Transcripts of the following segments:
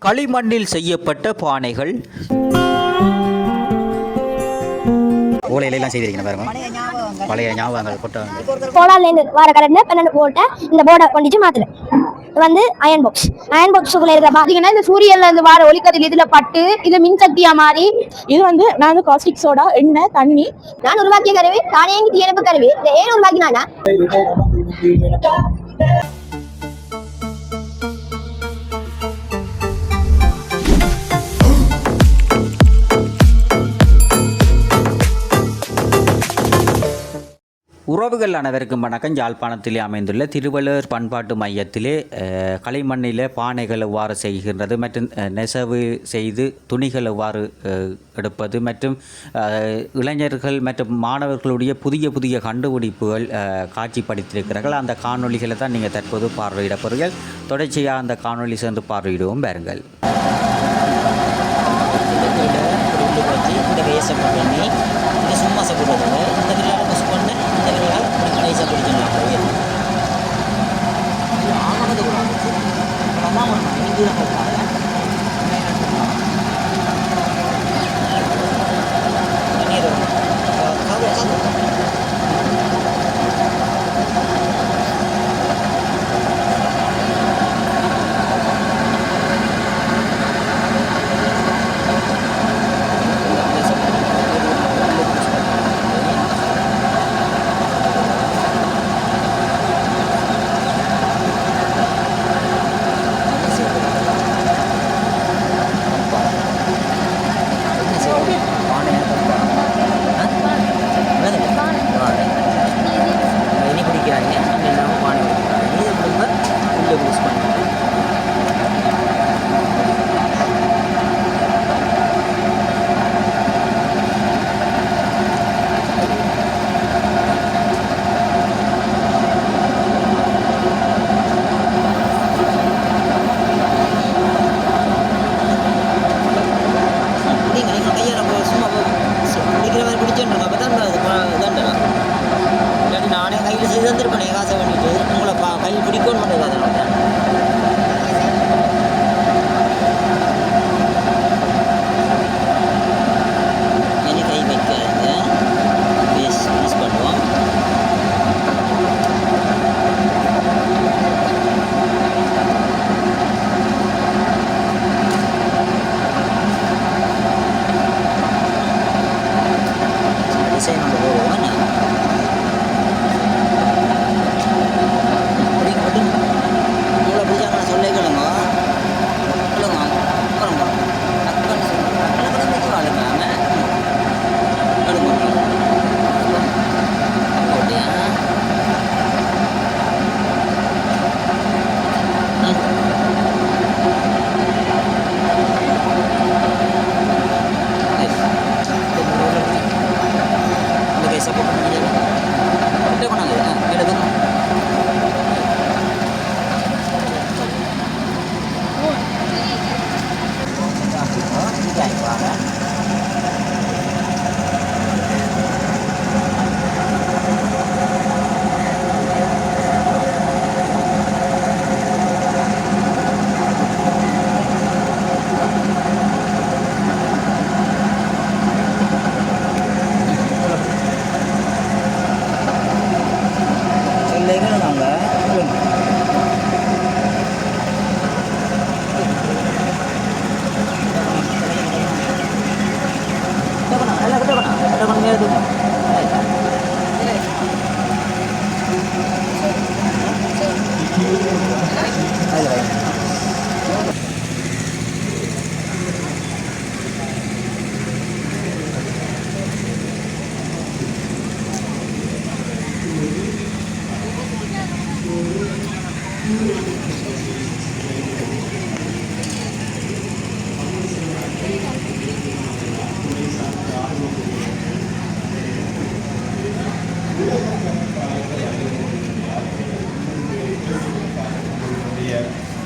களிமண்ணில் செய்யப்பட்ட பானைகள். ஓலையிலாம் செய்திருக்கீங்க பாருங்க, பழைய ஞாபகங்கள் போட்டு போலாலேருந்து வர கரண்ட் பன்னெண்டு போட்ட இந்த போர்டை கொண்டுச்சு மாத்துறேன். இது வந்து அயன் பாக்ஸ். அயன் பாக்ஸுக்குள்ள இருக்கிற பாத்தீங்கன்னா இந்த சூரியன்ல இருந்து வர ஒளிக்கதில் இதுல பட்டு இது மின்சக்தியா மாறி இது வந்து நான் காஸ்டிக் சோடா, எண்ணெய், தண்ணி நான் உருவாக்கிய கருவி, தானியங்கி தீயணைப்பு கருவி. இதை ஏன் உருவாக்கினானா உறவுகள் அனைவருக்கும் வணக்கம். யாழ்ப்பாணத்திலே அமைந்துள்ள திருவள்ளுவர் பண்பாட்டு மையத்திலே களிமண்ணில் பானைகள் எவ்வாறு செய்கின்றது மற்றும் நெசவு செய்து துணிகள் எவ்வாறு எடுப்பது மற்றும் இளைஞர்கள் மற்றும் மாணவர்களுடைய புதிய புதிய கண்டுபிடிப்புகள் காட்சிப்படுத்தியிருக்கிறார்கள். அந்த காணொலிகளை தான் நீங்கள் தற்போது பார்வையிட போகிறீர்கள். தொடர்ச்சியாக அந்த காணொலி சென்று பார்வையிடுவோம் பாருங்கள். சும்மா சாப்பிடுறது இந்த விளையாட புஷ் பண்ண இந்த விளையாட நைஸாக பிடிச்சிடலாம். ஆனது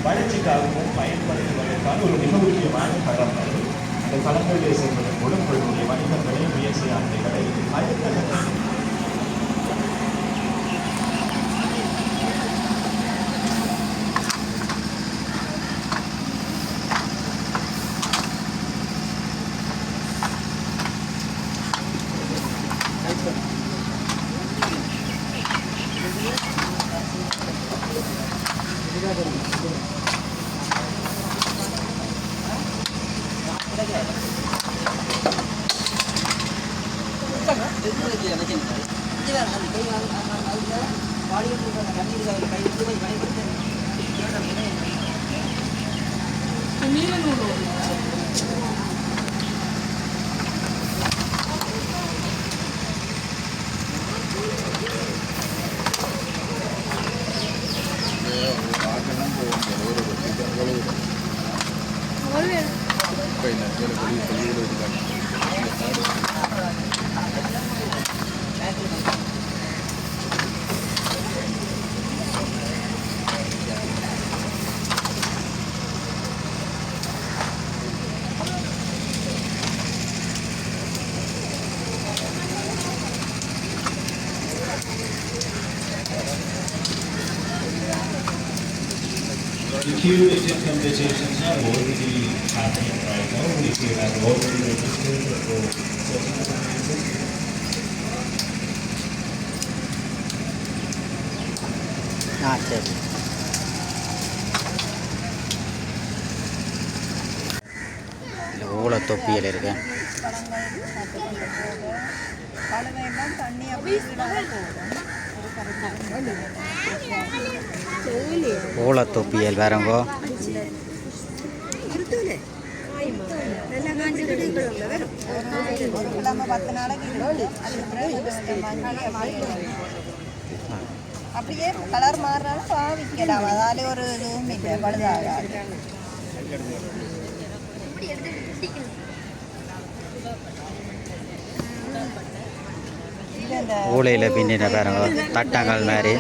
வளர்ச்சிக்காகவும் பயன்படுத்துவதற்கான ஒரு மிக முக்கியமான களம் அது. இந்த களங்களிலே செல்வதன் மூலம் உங்களுடைய வணிகங்களை முயற்சி ஆண்மைகளை அடுத்த The curated conversations are already happening right now. If you have already registered for certain conferences, சரி. இல்லை ஊழ தொப்பியல் இருக்கு. ஊழ தொப்பியல் வேறங்கோ. அப்படியே கலர் மாறினாலும் பாவிக்கலாம், அதாலே ஒரு இதுவும் இல்லை, பழுதாகாது. ஊழையில் பின்னின பாருங்க தட்டாங்கால் மாதிரி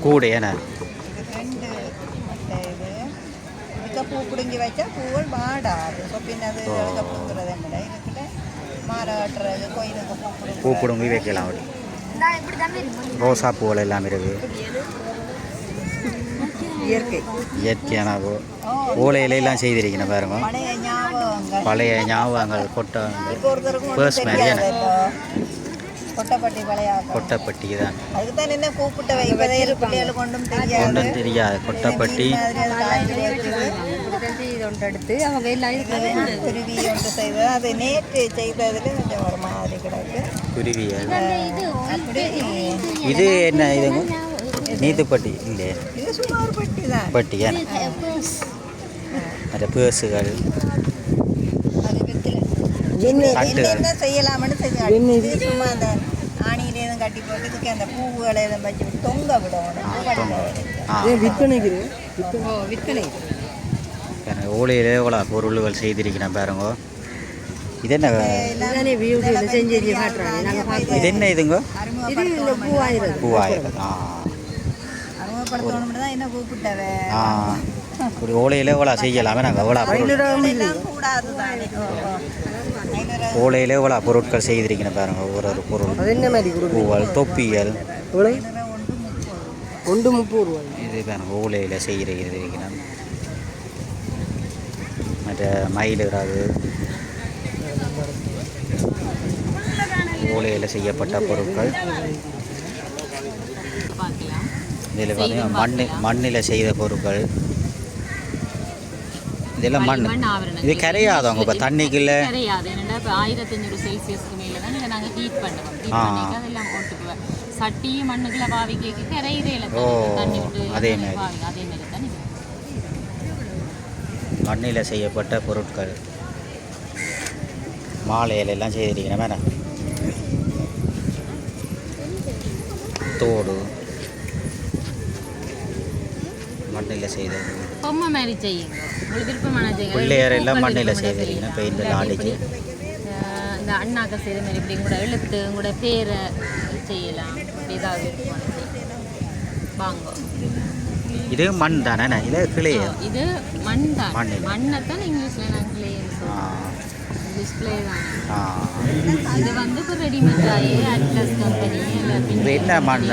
கூட ஏன்னா பூ பிடுங்கி வச்சா பூவல் வாடாது. பின்னது பிடுங்குறது இல்லை, இதுக்கிட்ட மாலை கட்டுறது கோயிலுக்கு பூ பிடுங்கி வைக்கலாம். ரோசா பூவில் எல்லாம் இருக்குது. இயற்கையான ஓலையில எல்லாம் செய்திருக்கணும் பாருங்க. பழைய ஞாபகங்கள் கொட்டை பேர்ஸ் மாதிரியான கொட்டைப்பட்டி தான். ஒன்றும் தெரியாது. கொட்டைப்பட்டி எடுத்து அவங்க எல்லாம் குருவி ஒன்று செய்தது. அது நேற்று செய்ததில் கொஞ்சம் ஒரு மாதிரி கிடக்கு. குருவி இது என்ன இதுங்க? நீத்துப்பட்டி இல்லையே, இது சுமார் பட்டி தான். பட்டியா மற்ற பேர்ஸுகள் என்ன செய்யலாம்னு செஞ்சு சும்மா அந்த ஆணியில எதுவும் கட்டி போட்டு இதுக்கு அந்த பூவுகளை எதுவும் வச்சு தொங்க விடணும். விற்பனை ஓலையில் எவ்வளோ பொருள்கள் செய்திருக்கிறேன் பாருங்க. இது என்ன இது என்ன இதுங்க? பூவாயிரம். அறிமுகப்படுத்தணும் தான் என்ன கூப்பிட்டவே. இப்படி ஓலையில் எவ்வளோ செய்யலாமே நாங்கள் எவ்வளோ கூடாது தானே. ஓலையில் எவ்வளோ பொருட்கள் செய்திருக்கிறேன் பாருங்க. ஒரு பொருள் பூவல் தொப்பியல் 130 ரூபாய். இது பாருங்க ஓலையில் செய்திருக்கிறேன். மற்ற மயிலிறாது ஓலையில் செய்யப்பட்ட பொருட்கள். இதில் பார்த்தீங்கன்னா மண்ணில் செய்த பொருட்கள். இதெல்லாம் மண். இது கரையாது அவங்க இப்போ தண்ணிக்குள்ள கரையாது. என்னென்னா இப்போ 1500 செல்சியஸ்க்கு மேலே தான் இதை நாங்கள் ஹீட் பண்ணுவோம். அதெல்லாம் போட்டுக்குவேன். சட்டி மண்ணுக்குள்ள பாவிக்க கரையிறே இல்லை. தண்ணி விட்டு அதே மாதிரி தான் மண்ணில் செய்யப்பட்ட பொருட்கள். மாலையிலெல்லாம் செய்திருக்கிறேன் மேடம். தோடு மண்ணில் செய்தது. பொம்மை மாதிரி செய்யுங்க, உங்களுக்கு விருப்பமான செய்யுங்க. பிள்ளையார் எல்லாம் மண்ணில் செய்திருக்கிறேன். பெயிண்டில் ஆடிச்சு இந்த அண்ணாக்க செய்கிற மாதிரி இப்படி கூட எழுத்து கூட பேரை செய்யலாம். ஏதாவது வாங்க. இது மண் தானே? இல்லை கிளே. இது மண் தான். மண்ணை தான் இங்கிலீஷில் நான் கிளேன்னு சொல்லுவேன். டிஸ்பிளே தான். இது வந்து இப்போ ரெடிமேட் ஆகி அட்லஸ் கம்பெனி. இது என்ன மண்?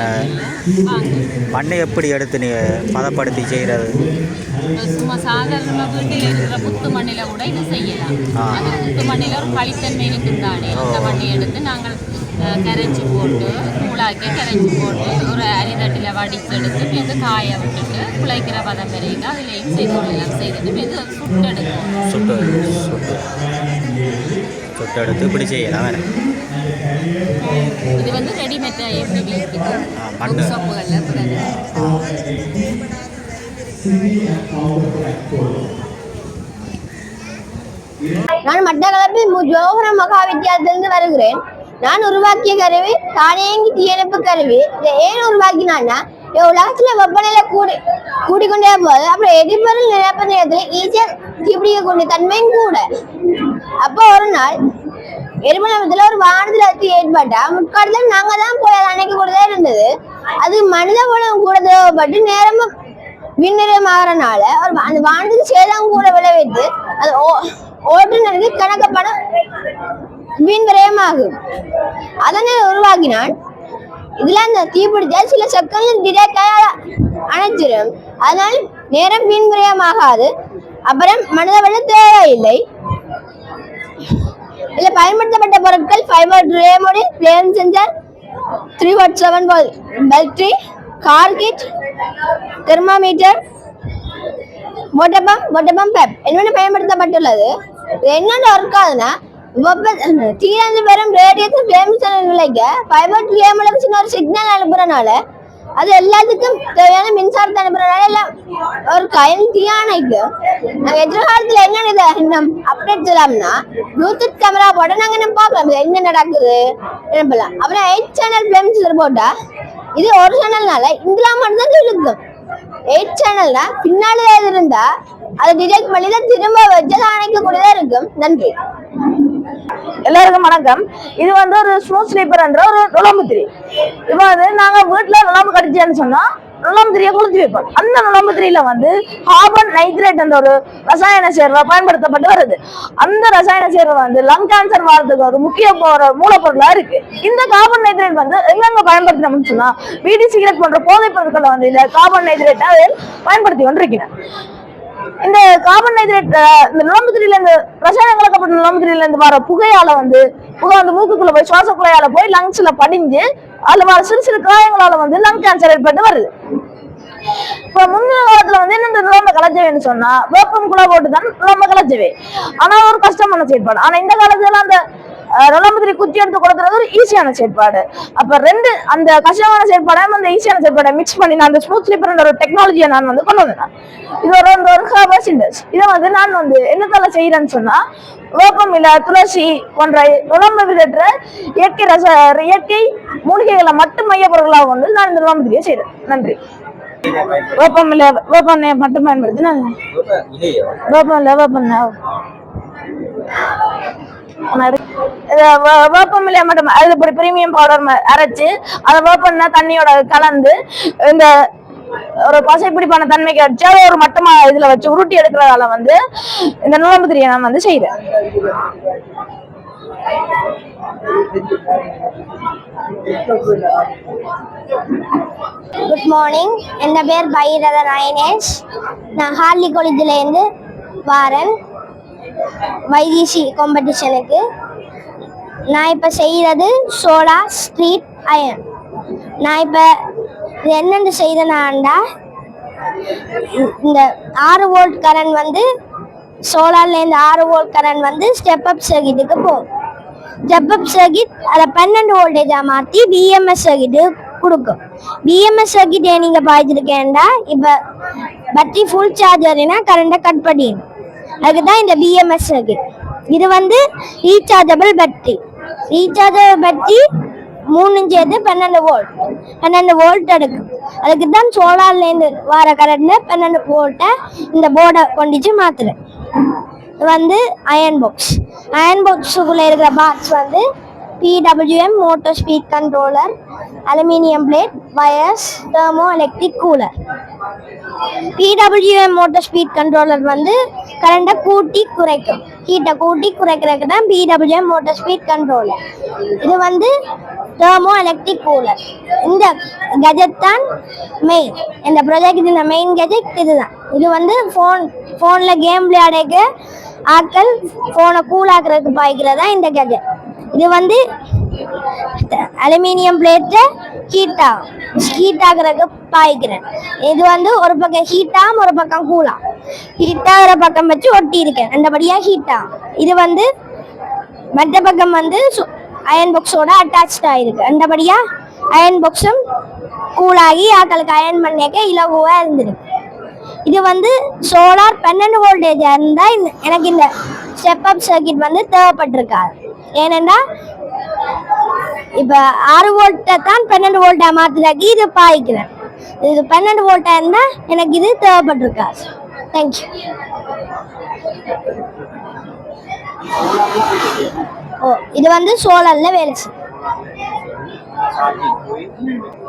மண்ணை எப்படி எடுத்து நீ பதப்படுத்தி செய்கிறது? சும்மா சாதாரணமாக வீட்டில் இருக்கிற புத்து மண்ணில் கூட இது செய்யலாம். அந்த புத்து மண்ணில் ஒரு பழித்தன்மை இருக்குந்தானே, அந்த மண்ணை எடுத்து நாங்கள் கரைச்சி போட்டு தூளாக்கி கரைச்சி போட்டு ஒரு அரிதட்டில் வடித்து எடுத்து இது காய விட்டுட்டு குழைக்கிற பதம் வரைக்கும் அதில் செய்து செய்துட்டு இது சுட்டு எடுக்கும். சொட்டு எடுத்து இப்படி செய்யலாம் வேறு. இது வந்து ரெடிமேட் எப்படி விற்கிது மண்ணு ஷாப்புகளில். நான் மட்டக்களப்பில் ஜோகரம் மகா வித்தியாலயத்திலிருந்து வருகிறேன். நான் உருவாக்கிய கருவி தானியங்கி தீயணைப்பு கருவி. இதை ஏன் உருவாக்கினான்னா, உலகத்துல வெப்பநிலை கூடிக்கொண்டே போகுது. அப்புறம் எரிபொருள் நிரப்ப நேரத்துல ஈஸியா தீப்பிடிக்கக்கூடிய தன்மையும் கூட. அப்போ ஒரு நாள் எரிமலத்துல ஒரு வானத்துல வச்சு ஏற்பட்டா முற்காலத்துல நாங்க தான் போய் அதை அணைக்க கூடதே இருந்தது. அது மனித மூலம் கூட தேவைப்பட்டு நேரமும் விண்ணிறமாகறனால அந்த வானத்துக்கு சேதம் கூட விளைவித்து அது ஓட்டுநருக்கு கணக்க பணம் வீண் விரயமாகும். அதனை உருவாக்கினான். இதுல அந்த தீப்பிடிச்சா சில செகண்ட் டிடெக்டாக அணைச்சிடும். அதனால் நேரம் வீண் விரயமாகாது. அப்புறம் மனித வள தேவையில்லை. இதுல பயன்படுத்தப்பட்ட பொருட்கள் ஃபைபர் ட்ரேமோடி, flame sensor, 3 watt battery, car kit, thermometer, water pump பேப் என்னென்ன பயன்படுத்தப்பட்டுள்ளது. என்னென்ன ஒர்க் ஆகுதுன்னா, தீரந்து பெறும் ரேடியத்தை ஃப்ளேம் விளைக்க ஃபைபர் ட்ரேமோட சின்ன ஒரு சிக்னல் அனுப்புறனால அது எல்லாத்துக்கும் தேவையான மின்சாரத்தை அனுப்புறனால எல்லாம் ஒரு கையில் தீயானைக்கு நாங்க எதிர்காலத்துல என்ன அப்டேட் செய்யலாம்னா, ப்ளூடூத் கேமரா போட நாங்க பார்க்கலாம் என்ன நடக்குது நினைப்பலாம். அப்புறம் 8 சேனல் ஃபிலிம் சென்சார் போட்டா இது ஒரு சேனல்னால இந்தியா மட்டும்தான் இருக்கும். 8 சேனல்னா பின்னால இருந்தா அதை டிடெக்ட் பண்ணி தான் திரும்ப வச்சு அணைக்கக்கூடியதா இருக்கும். நன்றி. எல்லாருக்கும் வணக்கம். இது வந்து ஒரு ஸ்மூத் ஸ்லீப்பர் என்ற ஒரு நுழம்புத்திரி. இப்போ வந்து நாங்க வீட்டுல நுழம்பு கடிச்சேன்னு சொன்னா நுழம்புத்திரியை கொளுத்தி வைப்போம். அந்த நுழம்புத்திரியில வந்து கார்பன் நைட்ரேட் என்ற ஒரு ரசாயன சேர்வை பயன்படுத்தப்பட்டு வருது. அந்த ரசாயன சேர்வை வந்து லங் கேன்சர் வரதுக்கு ஒரு முக்கிய மூலப்பொருளா இருக்கு. இந்த கார்பன் நைட்ரேட் வந்து எங்க பயன்படுத்தினோம்னு சொன்னா பீடி சிகரெட் போன்ற போதைப் பொருட்களை வந்து இந்த கார்பன் நைட்ரேட்டை பயன்படுத்தி கொண்டிருக்கிறேன். இந்த கார்பன் நைட்ரேட் இந்த நுழம்புத்திரியில இருந்து ரசாயன கலக்கப்பட்ட நுழம்புத்திரியில இருந்து வர புகை வந்து மூக்குக்குள்ள போய் சுவாச குழையால போய் லங்ஸ்ல படிஞ்சு அதுல வர சிறு சிறு காயங்களால வந்து லங் கேன்சர் ஏற்பட்டு வருது. இப்ப முந்தைய காலத்துல வந்து என்ன நுழம்ப கலைச்சவேன்னு சொன்னா வேப்பம் குழா போட்டுதான் நுழம்ப கலைச்சவே. ஆனா ஒரு கஷ்டமான செயற்பாடு. ஆனா இந்த காலத்துல அந்த நுழம்புத்திரி குச்சி எடுத்து கொடுக்கறது ஒரு ஈஸியான செயற்பாடு. அப்ப அந்த கஷ்டமான செயற்பாடை அந்த ஈஸியான செயற்பாடை மிக்ஸ் பண்ணி நான் அந்த ஸ்மூத் ஸ்லீப்பர் ஒரு டெக்னாலஜியை நான் வந்து கொண்டு வந்தேன். இது ஒரு ஹெர்பல் சிண்டர்ஸ். இதை வந்து நான் வந்து என்னத்தால செய்யறேன்னு சொன்னா வேப்பம் இல்ல துளசி போன்ற நுழம்பு விதற்ற இயற்கை மூலிகைகளை மட்டும் மைய பொருட்களாக கொண்டு நான் இந்த நுழம்புத்திரியை செய்யறேன். நன்றி. வேப்பம் மட்டும் பயன்படுத்தி நான் வேப்பமில்லைய மட்டும் அது பிரீமியம் பவுடர் அரைச்சு அதை வேப்பம்னா தண்ணியோட கலந்து இந்த ஒரு பசைப்பிடிப்பான தன்மைக்கு வச்சு அதை ஒரு மட்டமா இதுல வச்சு உருட்டி எடுக்கிறதால வந்து இந்த நுழம்புத்திரியை நான் வந்து செய்வேன். Good morning. என் பேர் பைரத ராயனேஷ். நான் ஹார்லி காலேஜ்ல இருந்து வாரன் வைதிசி காம்படிஷனுக்கு. நான் இப்போ செய்கிறது சோலார் ஸ்ட்ரீட் அயன். நான் இப்போ இது என்னென்னு செய்தேனாண்டா, இந்த 6 வோல்ட் கரண்ட் வந்து சோலார்லேருந்து 6 வோல்ட் கரண்ட் வந்து ஸ்டெப் அப் சர்க்கிட்டுக்கு போகும். ஸ்டெப் அப் சர்க்கிட் அதை 12 வோல்டேஜாக மாற்றி பிஎம்எஸ் சர்க்கிட்டு கொடுக்கும். பிஎம்எஸ் சர்க்கிட்டே நீங்கள் பாய்ச்சிருக்கேன்டா இப்போ பேட்டரி ஃபுல் சார்ஜர்னா கரண்ட்டை கட் பண்ணிடணும். அதுக்கு தான் இந்த பிஎம்எஸ் சர்க்கிட். இது வந்து ரீசார்ஜபிள் பேட்டரி. ரீசார்ஜபிள் பேட்டரி 3 சேர்த்து 12 வோல்ட் எடுக்கும். அதுக்கு தான் சோலார்லேருந்து வர கரண்ட் 12 வோல்ட்டை இந்த போர்டை கொண்டுச்சு மாத்துறேன். இது வந்து அயன் பாக்ஸுக்குள்ளே இருக்கிற பார்ட்ஸ் வந்து PWM motor speed controller, aluminium plate, wires, thermo electric cooler. PWM motor speed controller வந்து கரண்ட்டை கூட்டி குறைக்கும். ஹீட்டை கூட்டி குறைக்கிறதுக்கு தான் PWM மோட்டர் ஸ்பீட் கண்ட்ரோலர். இது வந்து தெர்மோ எலக்ட்ரிக் கூலர். இந்த கெஜெட் தான் மெயின். இந்த ப்ராஜெக்ட் இந்த மெயின் கெஜெட் இதுதான். இது வந்து ஃபோனில் கேம் விளையாடுறதுக்கு ஆட்கள் ஃபோனை கூலாக்குறதுக்கு பாய்க்கிறதா இந்த கெஜெட். இது வந்து அலுமினியம் பிளேட்டை ஹீட் ஆகுறதுக்கு பாய்க்கிறேன். இது வந்து ஒரு பக்கம் ஹீட்டாகும் ஒரு பக்கம் கூலாம். ஹீட் ஆகிற பக்கம் வச்சு ஒட்டி இருக்கேன், அந்தபடியாக ஹீட் ஆகும். இது வந்து மற்ற பக்கம் வந்து அயன் பாக்ஸோட அட்டாச்சாக இருக்கு. அந்தபடியா அயன் பாக்ஸும் கூலாகி ஆக்களுக்கு அயன் பண்ணிக்க இலகுவா இருந்திருக்கு. இது வந்து சோலார் 12 வோல்டேஜ் இருந்தா எனக்கு இந்த ஸ்டெப் அப் சர்க்கிட் வந்து தேவைப்பட்டிருக்காது. ஏனென்றா இப்ப 6 வோல்ட்டை தான் 12 வோல்ட்டா மாத்தினாக்கி இது பாய்க்கிறேன். இது 12 வோல்ட்டா இருந்தா எனக்கு இது தேவைப்பட்டிருக்காது. தேங்க்யூ. இது வந்து சோலார்ல வேலை செய்யும்.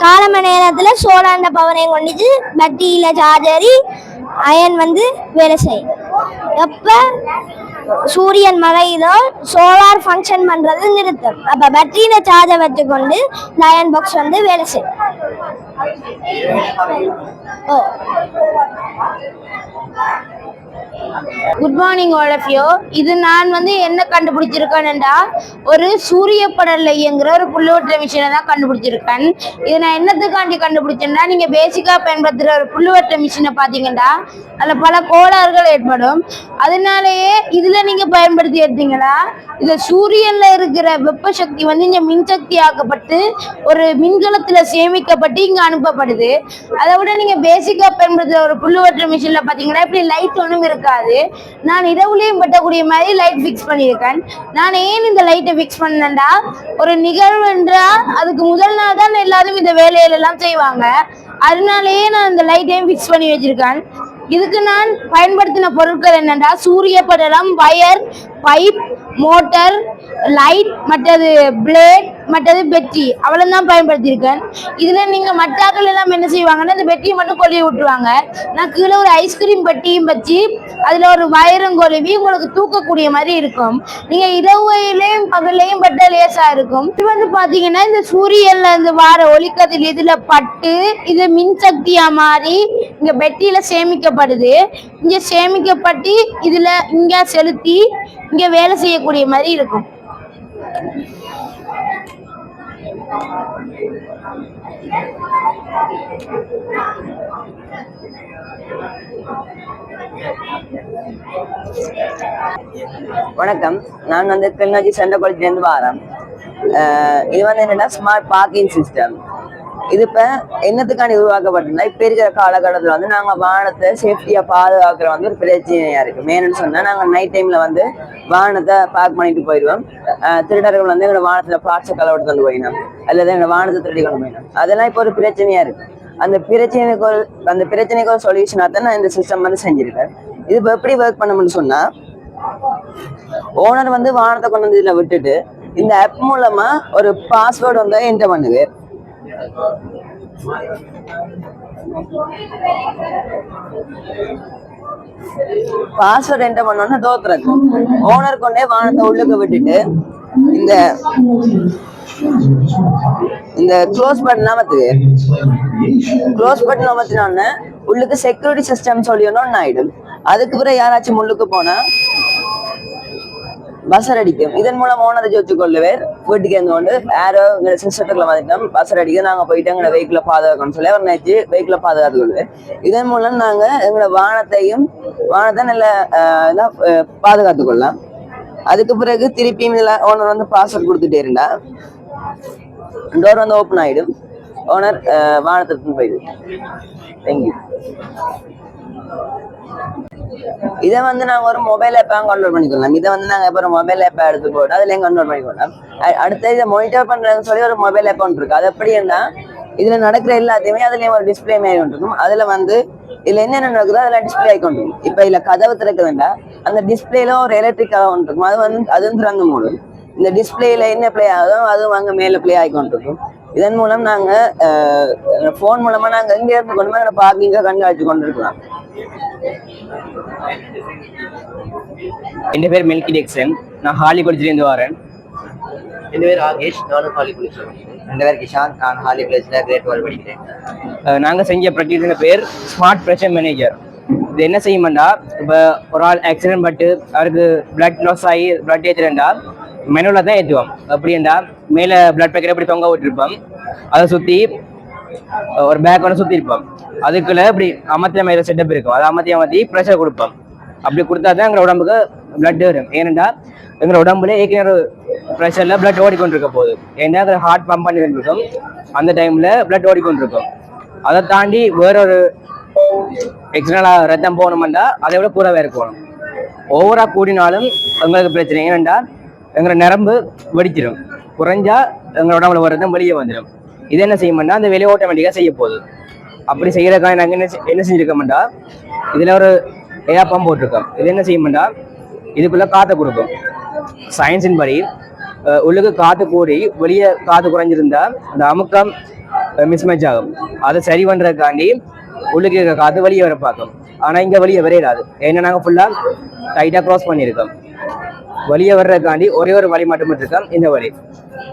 காலம நேரத்துல சோலார் பவரையும் கொண்டுச்சு பேட்டரியில சார்ஜரி அயன் வந்து வேலை செய்யும். எப்ப சூரியன் மறையுதோ சோலார் ஃபங்க்ஷன் பண்றது நிறுத்தும். அப்ப பேட்டரியில சார்ஜை வச்சுக்கொண்டு இந்த அயன் பாக்ஸ் வந்து வேலை செய்யும். Good morning all of you. இது நான் வந்து என்ன கண்டுபிடிச்சிருக்கேன்டா ஒரு சூரிய படல்ல இயங்குற ஒரு புல்லுவற்ற மிஷினை தான் கண்டுபிடிச்சிருக்கேன். இது நான் என்னத்துக்காண்டி கண்டுபிடிச்சேன்னா, நீங்க பேசிக்கா பயன்படுத்துற ஒரு புல்லுவற்ற மிஷினை பாத்தீங்கன்னா அதுல பல கோளாறுகள் ஏற்படும். அதனாலேயே இதுல நீங்க பயன்படுத்தி எடுத்தீங்கன்னா இந்த சூரியன்ல இருக்கிற வெப்ப சக்தி வந்து இங்க மின்சக்தி ஆக்கப்பட்டு ஒரு மின்கலத்துல சேமிக்கப்பட்டு இங்க அனுப்பப்படுது. அதை விட நீங்க பேசிக்கா பயன்படுத்துற ஒரு புல்லுவற்ற மிஷின்ல பாத்தீங்கன்னா இப்படி லைட் ஒன்றும் இருக்காது. நான் இரவுலையும் பட்டக்கூடிய மாதிரி லைட் ஃபிக்ஸ் பண்ணியிருக்கேன். நான் ஏன் இந்த லைட்டை ஃபிக்ஸ் பண்ணேன்டா, ஒரு நிகழ்வு என்றா அதுக்கு முதல் நாள் தான் எல்லாரும் இந்த வேலையிலெல்லாம் செய்வாங்க. அதனாலேயே நான் இந்த லைட்டையும் ஃபிக்ஸ் பண்ணி வச்சிருக்கேன். இதுக்கு நான் பயன்படுத்தின பொருட்கள் என்னென்னா, சூரிய படலம், வயர், பைப், மோட்டர், லைட், மற்றது பிளேட், மற்றது பெட்டி அவ்வளோதான் பயன்படுத்தியிருக்கேன். இதில் நீங்கள் மட்டாக்கள் எல்லாம் என்ன செய்வாங்கன்னா இந்த பெட்டியை மட்டும் கொழுவி விட்டுருவாங்க. நான் கீழே ஒரு ஐஸ்கிரீம் பெட்டியும் வச்சு அதில் ஒரு வயரும் கொழுவி உங்களுக்கு தூக்கக்கூடிய மாதிரி இருக்கும். நீங்கள் இரவுலையும் பகல்லையும் பட்ட லேசாக இருக்கும். இது வந்து பார்த்தீங்கன்னா இந்த சூரியன்ல இருந்து வார ஒளிக்கதில் இதில் பட்டு இது மின்சக்தியாக மாறி இங்கே பெட்டியில் சேமிக்கப்படுது. இங்கே சேமிக்கப்பட்டு இதில் இங்கே செலுத்தி இங்கே வேலை செய்யக்கூடிய மாதிரி இருக்கும். வணக்கம், நான் வந்து கிளிநொச்சி சென்ட்ரல் காலேஜ்லேருந்து வரேன். இது வந்து என்னன்னா ஸ்மார்ட் பார்க்கிங் சிஸ்டம். இது இப்போ என்னத்துக்காண்டி உருவாக்கப்பட்டதுன்னா, இப்போ இருக்கிற காலகட்டத்தில் வந்து நாங்கள் வாகனத்தை சேஃப்டியாக பாதுகாக்கிற வந்து ஒரு பிரச்சனையாக இருக்குது. மெயின்னு சொன்னால் நாங்கள் நைட் டைமில் வந்து வாகனத்தை பார்க் பண்ணிட்டு போயிடுவோம். திருடர்கள் வந்து எங்களோட வாகனத்தில் பார்ட்ஸை கலவெடுத்து கொண்டு போயிடணும், அல்லது எங்களோட வாகனத்தை திருடி கொண்டு போயிடணும். அதெல்லாம் இப்போ ஒரு பிரச்சனையாக இருக்குது. அந்த பிரச்சனைக்கு ஒரு சொல்யூஷனாக தான் நான் இந்த சிஸ்டம் வந்து செஞ்சுருக்கேன். இது இப்போ எப்படி ஒர்க் பண்ணணும்னு சொன்னால், ஓனர் வந்து வாகனத்தை கொண்டு வந்து இதில் விட்டுட்டு இந்த ஆப் மூலமா ஒரு பாஸ்வேர்டு வந்து என்டர் பண்ணுது. பாஸ்வேர்டு என்டர் பண்ணோன்னா தோத்துறது ஓனர் கொண்டே வாகனத்தை உள்ளுக்கு விட்டுட்டு இந்த க்ளோஸ் பட்டன் அமர்த்துது. க்ளோஸ் பட்டன் அமர்த்தினோன்னு உள்ளுக்கு செக்யூரிட்டி சிஸ்டம் சொல்லி ஒன்று ஆயிடும். அதுக்கு பிறகு யாராச்சும் உள்ளுக்கு போனா பஸ்ஸர் அடிக்கும். இதன் மூலம் ஓனரை ஜோச்சு கொள்ளுவேர் வீட்டுக்கு இருந்து யாரோ எங்க சிஸ்டத்துக்குள்ள வந்துட்டோம் பஸ்ஸர் அடிக்க நாங்கள் போயிட்டு எங்களோட வெஹிக்கிளை பாதுகாக்கணும்னு சொல்லி அவர் நினைச்சு வெஹிக்கிளை பாதுகாத்து கொள்ளுவேன். இதன் மூலம் நாங்கள் எங்களோட வாகனத்தை நல்லா பாதுகாத்து கொள்ளலாம். அதுக்கு பிறகு திருப்பியும் இதில் ஓனர் வந்து பாஸ்வேர்ட் கொடுத்துட்டே இருந்தா டோர் வந்து ஓப்பன் ஆகிடும். ஓனர் வாகனத்தை போயிடுது. தேங்க்யூ. இதை வந்து நாங்கள் ஒரு மொபைல் ஆப்பாக கன்வெர்ட் பண்ணிக்கலாம். இதை வந்து நாங்கள் இப்போ ஒரு மொபைல் ஆப்பை எடுத்து போட்டு அதுலேயும் கன்வெர்ட் பண்ணிக்கலாம். அடுத்த இதை மானிட்டர் பண்ணுறதுன்னு சொல்லி ஒரு மொபைல் ஆப் ஒன்று இருக்குது. அது எப்படின்னா இதில் நடக்கிற எல்லாத்தையுமே அதுலேயும் ஒரு டிஸ்பிளே மாதிரி இருக்கும். அதில் வந்து இதில் என்னென்ன நடக்குதோ அதெல்லாம் டிஸ்பிளே ஆகிக்கொண்டிருக்கும். இப்போ இதில் கதவு திறக்க வேண்டாம், அந்த டிஸ்பிளேல ஒரு எலக்ட்ரிக்காக ஒன்று இருக்கும். அதுவும் திறந்து மூடும். இந்த டிஸ்பிளேல என்ன பிளே ஆகுதோ அதுவும் அங்கே மேலே பிளே ஆகிக்கொண்டிருக்கும். இதன் மூலம் நாங்கள் ஃபோன் மூலமாக நாங்கள் எங்கே இருந்து கொண்டு போய் பார்க்கிங்கை கண்காணிச்சு கொண்டிருக்கலாம். என் பேர் மில்கி டெக்ஸன். நான் ஹாலி காலேஜ்லேருந்து வரேன். என் பேர் ஆகேஷ், நானும் ஹாலி காலேஜ். என் பேர் கிஷான், நான் ஹாலி காலேஜில் கிரேட் 12 படிக்கிறேன். நாங்கள் செஞ்ச ப்ராக்டிஸோட பேர் ஸ்மார்ட் ப்ரெஷர் மேனேஜர். இது என்ன செய்யுமாண்டா, இப்போ ஒரு ஆள் ஆக்சிடென்ட் பட்டு அவருக்கு பிளட் லாஸ் ஆகி பிளட் ஏற்றுறேன்டா மெனுவில் தான் ஏற்றுவோம். அப்படின்டா மேலே பிளட் பேக்கெட் எப்படி தொங்க விட்டுருப்போம், அதை சுற்றி ஒரு பேக் ஒன்று சுற்றி இருப்போம். அதுக்குள்ளே இப்படி அமர்த்திய மேலே செட்டப் இருக்கும். அதை அமர்த்தி ப்ரெஷர் கொடுப்போம். அப்படி கொடுத்தா தான் எங்களோட உடம்புக்கு பிளட் வரும். ஏனென்றா எங்களோட உடம்புல ஏற்கனவே ப்ரெஷரில் பிளட் ஓடிக்கொண்டிருக்க போகுது. ஏன்னா ஹார்ட் பம்ப் பண்ணி இருக்கும், அந்த டைமில் பிளட் ஓடிக்கொண்டிருக்கும். அதை தாண்டி வேறொரு எக்ஸ்டர்னலாக ரத்தம் போகணுமெண்டா அதை விட கூடவே இருக்கணும். ஓவராக கூடினாலும் எங்களுக்கு பிரச்சனை. ஏனென்றா எங்களோட நரம்பு வெடிச்சிடும், குறைஞ்சா எங்களோட உடம்புல ஒரு ரத்தம் வெளியே வந்துடும். இது என்ன செய்யணும்னா அந்த வெளியே ஆட்டோமேட்டிக்காக செய்ய போகுது. அப்படி செய்யறதுக்காக நாங்கள் என்ன செஞ்சுருக்கோம்டா, இதில் ஒரு ஏர் பம்ப் போட்டிருக்கோம். இது என்ன செய்யும்டா, இதுக்குள்ளே காற்றை கொடுக்கும். சயின்ஸின் படி உள்ளுக்கு காற்று கூடி வெளியே காற்று குறைஞ்சிருந்தா அந்த அமுக்கம் மிஸ்மேட்ச் ஆகும். அதை சரி பண்ணுறதுக்காண்டி உள்ளுக்கு இருக்க காற்று வெளியே வர பார்க்கும். ஆனால் இங்கே வெளியே வரையிடாது. ஏன்னா நாங்கள் ஃபுல்லாக டைட்டாக க்ராஸ் பண்ணியிருக்கோம். வெளியே வர்றதுக்காண்டி ஒரே ஒரு வழி மட்டும் இருக்கோம், இந்த வழி.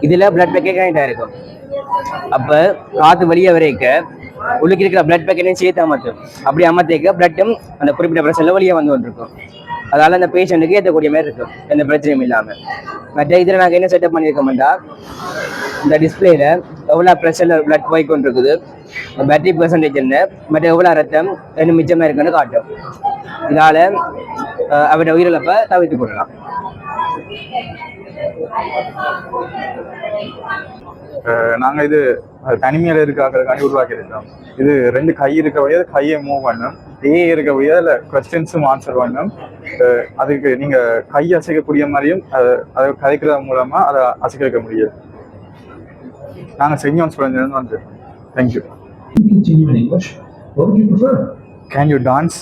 இதில் பிளட் பேக்கே கனெக்ட் இருக்கும். அப்போ காற்று வெளியே வரைக்க உள்ளுக்கு இருக்கிற பிளட் பேக்கெட்டையும் சேர்த்து அமர்த்தும். அப்படி அமர்த்திக்க பிளட்டும் அந்த குறிப்பிட்ட பிரச்சனை வெளியே வந்து கொண்டிருக்கும். அதனால அந்த பேஷண்ட்டுக்கு ஏற்றக்கூடிய மாதிரி இருக்கும், எந்த பிரச்சனையும் இல்லாமல். மற்ற இதில் நாங்கள் என்ன செட்டப் பண்ணியிருக்கோம்டா, இந்த டிஸ்பிளேல எவ்வளோ ப்ரெஷரில் பிளட் போய் கொண்டிருக்குது, பேட்டரி பெர்சன்டேஜ் என்ன, மற்ற எவ்வளோ ரத்தம் என்ன மிச்சமாக இருக்குன்னு காட்டும். இதனால் அவருடைய உயிரிழப்பை தவிர்த்து கொள்ளலாம். நாங்கள் இது தனிமையில் இருக்காங்கிறதுக்காண்டி உருவாக்கி இருக்கோம். இது 2 கை இருக்க வழியாக கையை மூவ் பண்ணும், இருக்க வழியாக அதில் கொஸ்டின்ஸும் ஆன்சர் பண்ணும். அதுக்கு நீங்கள் கை அசைக்கக்கூடிய மாதிரியும் அதை கதைக்கிறது மூலமாக அதை அசைக்க வைக்க முடியாது. நாங்கள் செஞ்சோம் சொல்லிருந்து வந்து. தேங்க்யூ. Can you dance?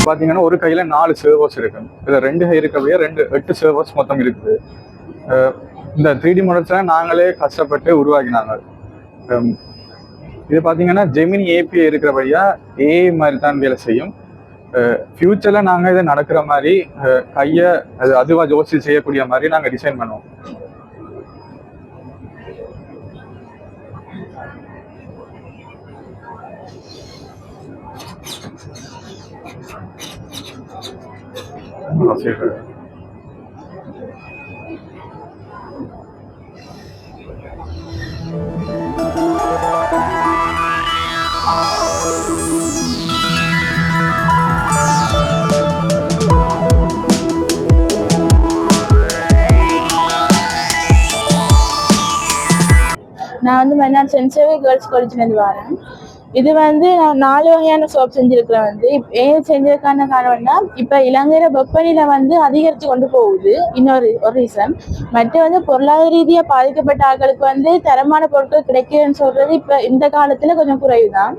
பார்த்தீங்கன்னா ஒரு கையில் 4 சர்வர்ஸ் இருக்கு. இதில் 2 கை இருக்கவே 8 சர்வர்ஸ் மொத்தம் இருக்குது. இந்த 3D மாடல்ஸ்ல நாங்களே கஷ்டப்பட்டு உருவாக்கினாங்க. இது பார்த்தீங்கன்னா ஜெமினி ஏபிஐ இருக்கிறபடியா ஏஐ மாதிரி தான் வேலை செய்யும். ஃபியூச்சர்ல நாங்கள் இதை நடக்கிற மாதிரி கையை அதுவா ஜோசி செய்யக்கூடிய மாதிரி நாங்கள் டிசைன் பண்ணுவோம். சரி. நான் வந்து மன்னார் சென்ட் சேவியர் கேர்ள்ஸ் காலேஜ்லேருந்து வரேன். இது வந்து நான் 4 வகையான சோப் செஞ்சிருக்கிறேன். ஏன் செஞ்சதுக்கான காரணம்னா, இப்போ இலங்கையில வெப்பநிலை அதிகரித்து கொண்டு போகுது. இன்னொரு ரீசன். மற்ற பொருளாதார ரீதியாக பாதிக்கப்பட்ட ஆட்களுக்கு தரமான பொருட்கள் கிடைக்குதுன்னு சொல்றது இப்போ இந்த காலத்துல கொஞ்சம் குறைவு தான்.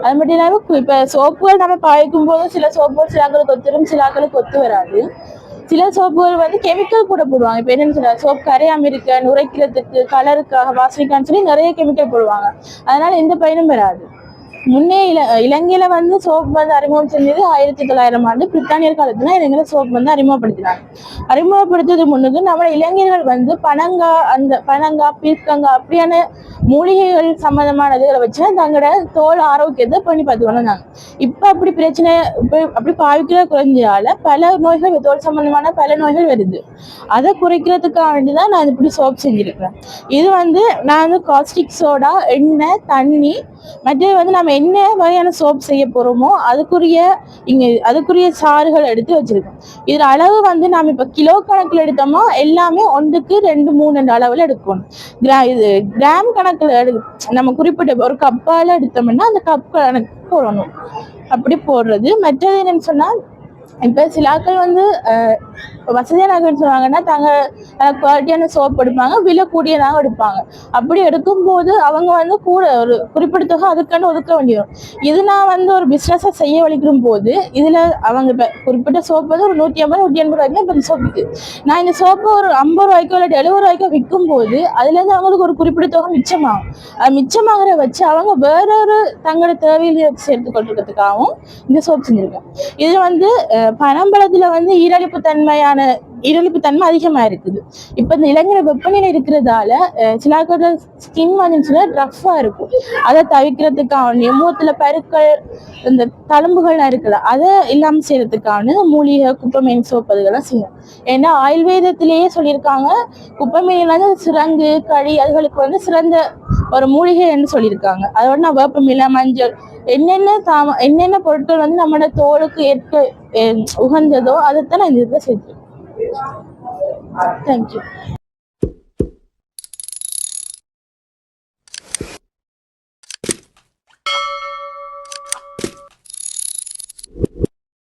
அது மட்டும் இல்லாமல் இப்போ சோப்புகள் நம்ம பாய்க்கும் போது சில சோப்புகள் சில ஆட்களுக்கு ஒத்துரும், சில ஆட்களுக்கு ஒத்து வராது. சில சோப்புகள் கெமிக்கல் கூட போடுவாங்க. இப்போ என்னன்னு சொல்ல, சோப் கரையாம இருக்க, நுரைக்கிறதுக்கு, கலருக்காக, வாசனைக்கான்னு சொல்லி நிறைய கெமிக்கல் போடுவாங்க. அதனால எந்த பயனும் வராது. முன்னே இலங்கையில சோப் அறிமுகம் செஞ்சது 1900 ஆண்டு பிரித்தானியர் காலத்துல இலங்கையில சோப் அறிமுகப்படுத்தினாங்க. அறிமுகப்படுத்துறது முன்னுக்கு நம்ம இளைஞர்கள் பனங்காய், பீர்க்கங்காய் அப்படியான மூலிகைகள் சம்பந்தமானதுகளை வச்சு தங்களோட தோல் ஆரோக்கியத்தை பண்ணி பார்த்துக்கணும். இப்ப அப்படி பிரச்சனை அப்படி பாவிக்கிற குறைஞ்சால பல நோய்கள், தோல் சம்பந்தமான பல நோய்கள் வருது. அதை குறைக்கிறதுக்காக வேண்டிதான் நான் இப்படி சோப் செஞ்சிருக்கிறேன். இது நான் காஸ்டிக் சோடா, எண்ணெய், தண்ணி, மற்றது நம்ம என்ன வகையான சோப் செய்ய போறோமோ அதுக்குரிய சாறுகள் எடுத்து வச்சிருக்கோம். இதுல அளவு நாம இப்ப கிலோ கணக்குல எடுத்தோமோ எல்லாமே 1க்கு 2, 3 அளவுல எடுக்கணும். இது கிராம் கணக்குல நம்ம குறிப்பிட்ட ஒரு கப்பால எடுத்தோம்னா அந்த கப் கணக்கு போடணும். அப்படி போடுறது. மற்றது என்னன்னு சொன்னா, இப்போ சில ஆட்கள் வந்து வசதியானவங்கன்னு சொன்னாங்கன்னா தாங்க குவாலிட்டியான சோப் எடுப்பாங்க, விலை கூடியதாக எடுப்பாங்க. அப்படி எடுக்கும்போது அவங்க வந்து கூட ஒரு குறிப்பிட்ட தொகை அதுக்கான ஒதுக்க வேண்டியது. இது நான் வந்து ஒரு பிஸ்னஸை செய்ய வலிக்கும் போது இதில் அவங்க இப்போ குறிப்பிட்ட சோப்பு வந்து ஒரு 150 180 ரூபாய்க்கு இப்போ இந்த சோப்புக்கு நான் இந்த சோப்பை ஒரு 50 ரூபாய்க்கோ இல்லை 70 ரூபாய்க்கோ விற்கும் போது அதுலேருந்து அவங்களுக்கு ஒரு குறிப்பிட்ட தொகை மிச்சமாகும். அது மிச்சமாகற வச்சு அவங்க வேறொரு தங்களோட தேவையில சேர்த்து கொள்றதுக்காகவும் இந்த சோப் செஞ்சிருக்கேன். இது வந்து பனம்பழத்துல வந்து ஈரழிப்பு தன்மை அதிகமா இருக்குது. இப்ப இந்த இளைஞர் வெப்பநிலை இருக்கிறதால சில ஸ்கின் வந்து ரஃபா இருக்கும். அதை தவிர்க்கிறதுக்காக மூத்துல பருக்கள் இந்த தழும்புகள்லாம் இருக்குல்ல அதை இல்லாம செய்யறதுக்கான மூலிகை குப்பைமேனி சோப்பு அதுகெல்லாம் செய்யும். ஏன்னா ஆயுர்வேதத்திலேயே சொல்லியிருக்காங்க குப்பைமேனில வந்து சிறங்கு களி அதுகளுக்கு வந்து சிறந்த ஒரு மூலிகைன்னு சொல்லியிருக்காங்க. அதோட நான் வேப்பமில்லை மஞ்சள் என்னென்ன பொருட்கள் வந்து நம்மளோட தோலுக்கு ஏற்க உகந்ததோ அதைத்தான் நான் இந்த இதில் சேர்த்துருக்கேன். தேங்க்யூ.